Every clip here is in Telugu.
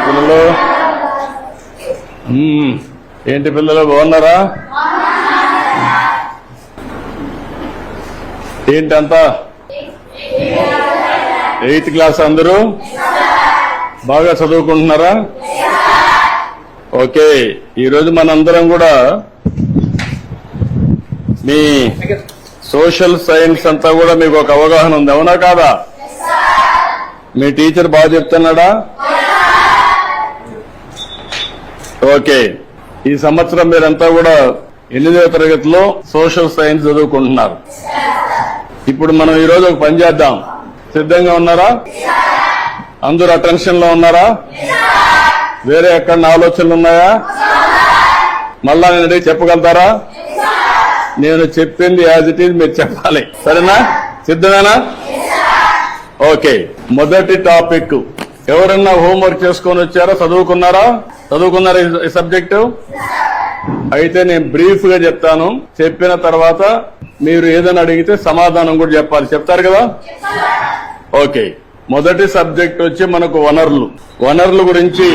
పిల్లలు ఏంటి పిల్లలు బాగున్నారా? ఏంటంతా 8th క్లాస్ అందరూ బాగా చదువుకుంటున్నారా? ఓకే, ఈరోజు మనందరం కూడా మీ సోషల్ సైన్స్ అంతా కూడా మీకు ఒక అవగాహన ఉంది, అవునా కాదా? మీ టీచర్ బాగా చెప్తున్నాడా? ఓకే, ఈ సంవత్సరం మీరంతా కూడా 8వ తరగతిలో సోషల్ సైన్స్ చదువుకుంటున్నారు. ఇప్పుడు మనం ఈరోజు ఒక పని చేద్దాం. సిద్ధంగా ఉన్నారా? అందరూ అటెన్షన్ లో ఉన్నారా? వేరే ఎక్కడ ఆలోచనలు ఉన్నాయా? మళ్ళా నేను అడిగి చెప్పగలుగుతారా? నేను చెప్పింది యాజ్ ఇట్ ఈజ్ మీరు చెప్పాలి, సరేనా? సిద్ధమేనా? ఓకే, మొదటి టాపిక్ ఎవరన్నా హోంవర్క్ చేసుకొని వచ్చారా? చదువుకున్నారా ఈ సబ్జెక్టు? అయితే నేను బ్రీఫ్ గా చెప్తాను, చెప్పిన తర్వాత మీరు ఏదైనా అడిగితే సమాధానం కూడా చెప్పాలి. చెప్తారు కదా? ఓకే, మొదటి సబ్జెక్ట్ వచ్చి మనకు వనరుల గురించి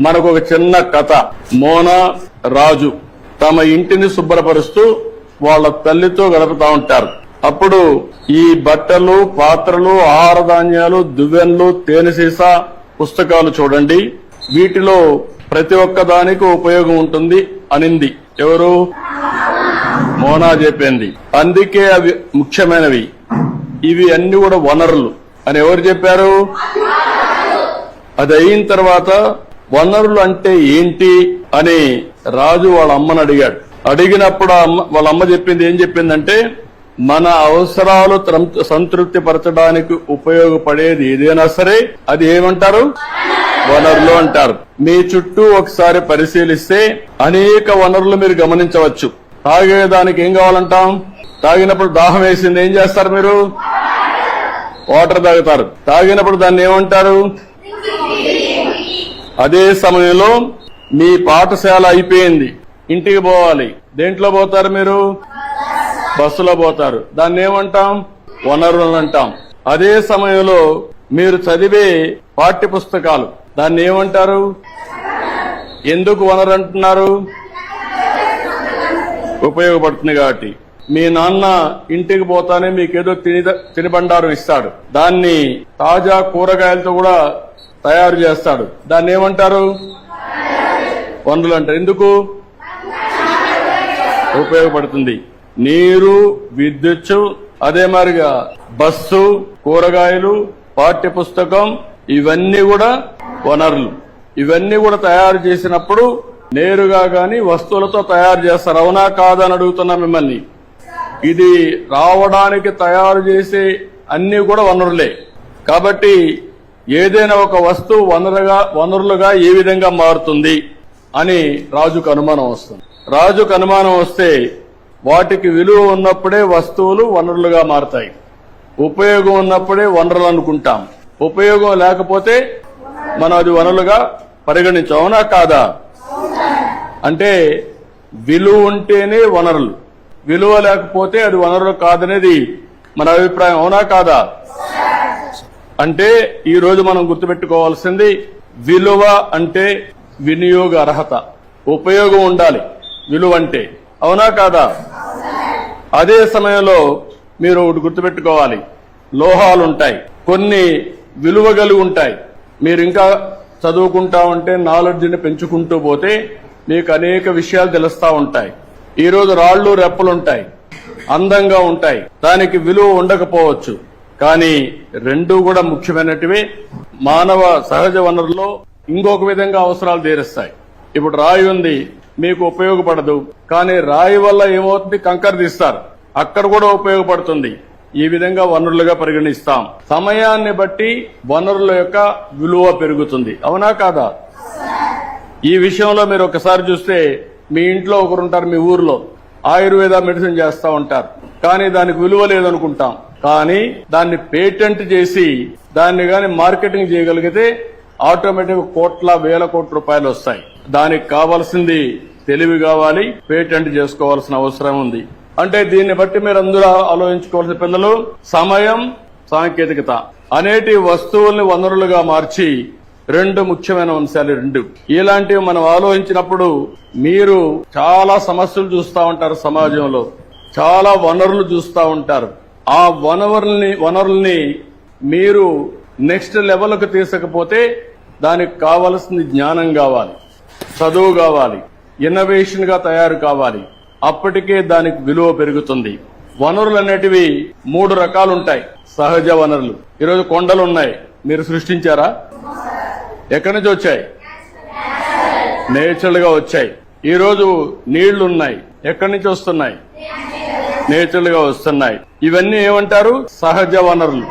మనకు ఒక చిన్న కథ. మోనా రాజు తమ ఇంటిని శుభ్రపరుస్తూ వాళ్ళ తల్లితో గడుపుతా ఉంటారు. అప్పుడు ఈ బట్టలు, పాత్రలు, ఆహార ధాన్యాలు, దువ్వెన్లు, తేనె సీసా పుస్తకాలు చూడండి, వీటిలో ప్రతి ఒక్క దానికి ఉపయోగం ఉంటుంది అనింది. ఎవరు? మోనా చెప్పింది. అందుకే అవి ముఖ్యమైనవి, ఇవి అన్ని కూడా వనరులు అని ఎవరు చెప్పారు? అది అయిన తర్వాత వనరులు అంటే ఏంటి అని రాజు వాళ్ళ అమ్మని అడిగాడు. అడిగినప్పుడు వాళ్ళ అమ్మ చెప్పింది ఏం చెప్పిందంటే, మన అవసరాలు సంతృప్తి పరచడానికి ఉపయోగపడేది ఏదైనా సరే అది ఏమంటారు? వనరులు అంటారు. మీ చుట్టూ ఒకసారి పరిశీలిస్తే అనేక వనరులు మీరు గమనించవచ్చు. తాగేదానికి ఏం కావాలంటాం? తాగినప్పుడు దాహం వేసింది, ఏం చేస్తారు మీరు? వాటర్ తాగుతారు. తాగినప్పుడు దాన్ని ఏమంటారు? అదే సమయంలో మీ పాఠశాల అయిపోయింది, ఇంటికి పోవాలి, దేంట్లో పోతారు మీరు? బస్సులో పోతారు, దాన్ని ఏమంటాం? వనరులు అంటాం. అదే సమయంలో మీరు చదివే పాఠ్య పుస్తకాలు, దాన్ని ఏమంటారు? ఎందుకు వనరు అంటున్నారు? ఉపయోగపడుతుంది కాబట్టి. మీ నాన్న ఇంటికి పోతానే మీకేదో తినిబండారం ఇస్తాడు, దాన్ని తాజా కూరగాయలతో కూడా తయారు చేస్తాడు, దాన్ని ఏమంటారు? వనరులు అంటారు. ఎందుకు? ఉపయోగపడుతుంది. నీరు, విద్యుత్, అదే మాదిరిగా బస్సు, కూరగాయలు, పాఠ్య పుస్తకం, ఇవన్నీ కూడా వనరులు. ఇవన్నీ కూడా తయారు చేసినప్పుడు నేరుగా గాని వస్తువులతో తయారు చేస్తారు, అవునా కాదా అని అడుగుతున్నా మిమ్మల్ని. ఇది రావడానికి తయారు చేసే అన్ని కూడా వనరులే. కాబట్టి ఏదైనా ఒక వస్తువు వనరులుగా ఏ విధంగా మారుతుంది అని రాజుకు అనుమానం వస్తుంది. రాజుకు అనుమానం వస్తే వాటికి విలువ ఉన్నప్పుడే వస్తువులు వనరులుగా మారతాయి. ఉపయోగం ఉన్నప్పుడే వనరులు అనుకుంటాం, ఉపయోగం లేకపోతే మనం అది వనరులుగా పరిగణించాం, అవునా కాదా? అంటే విలువ ఉంటేనే వనరులు, విలువ లేకపోతే అది వనరులు కాదనేది మన అభిప్రాయం, అవునా కాదా? అంటే ఈ రోజు మనం గుర్తుపెట్టుకోవాల్సింది, విలువ అంటే వినియోగ అర్హత, ఉపయోగం ఉండాలి విలువ అంటే, అవునా కాదా? అదే సమయంలో మీరు ఒకటి గుర్తుపెట్టుకోవాలి, లోహాలుంటాయి, కొన్ని విలువ కలిగి ఉంటాయి. మీరు ఇంకా చదువుకుంటా ఉంటే, నాలెడ్జ్ని పెంచుకుంటూ పోతే మీకు అనేక విషయాలు తెలుస్తా ఉంటాయి. ఈరోజు రాళ్లు రెప్పలుంటాయి, అందంగా ఉంటాయి, దానికి విలువ ఉండకపోవచ్చు, కానీ రెండూ కూడా ముఖ్యమైనటివే. మానవ సహజ వనరుల్లో ఇంకొక విధంగా అవసరాలు తీరుస్తాయి. ఇప్పుడు రాయి ఉంది, మీకు ఉపయోగపడదు, కానీ రాయి వల్ల ఏమవుతుంది? కంకర తీస్తారు, అక్కడ కూడా ఉపయోగపడుతుంది. ఈ విధంగా వనరులుగా పరిగణిస్తాం. సమయాన్ని బట్టి వనరుల యొక్క విలువ పెరుగుతుంది, అవునా కాదా? ఈ విషయంలో మీరు ఒకసారి చూస్తే, మీ ఇంట్లో ఒకరుంటారు, మీ ఊర్లో ఆయుర్వేద మెడిసిన్ చేస్తా ఉంటారు, కానీ దానికి విలువ లేదనుకుంటాం. కానీ దాన్ని పేటెంట్ చేసి దాన్ని గాని మార్కెటింగ్ చేయగలిగితే ఆటోమేటిక్ వేల కోట్ల రూపాయలు వస్తాయి. దానికి కావాల్సింది తెలివి కావాలి, పేటెంట్ చేసుకోవాల్సిన అవసరం ఉంది. అంటే దీన్ని బట్టి మీరు అందరూ ఆలోచించుకోవాల్సిన పిల్లలు, సమయం, సాంకేతికత అనేటి వస్తువుల్ని వనరులుగా మార్చి రెండు ముఖ్యమైన అంశాలు రెండు. ఇలాంటివి మనం ఆలోచించినప్పుడు మీరు చాలా సమస్యలు చూస్తూ ఉంటారు, సమాజంలో చాలా వనరులు చూస్తూ ఉంటారు. ఆ వనరుల్ని మీరు నెక్స్ట్ లెవెల్కు తీసుకపోతే దానికి కావలసిన జ్ఞానం కావాలి, చదువు కావాలి, ఇన్నోవేషన్ గా తయారు కావాలి. అప్పటికే దానికి విలువ పెరుగుతుంది. వనరులు అనేటివి 3 రకాలు ఉంటాయి. సహజ వనరులు. ఈరోజు కొండలు ఉన్నాయి, మీరు సృష్టించారా? ఎక్కడి నుంచి వచ్చాయి? నేచురల్ గా వచ్చాయి. ఈరోజు నీళ్లున్నాయి, ఎక్కడి నుంచి వస్తున్నాయి? నేచురల్ గా వస్తున్నాయి. ఇవన్నీ ఏమంటారు? సహజ వనరులు.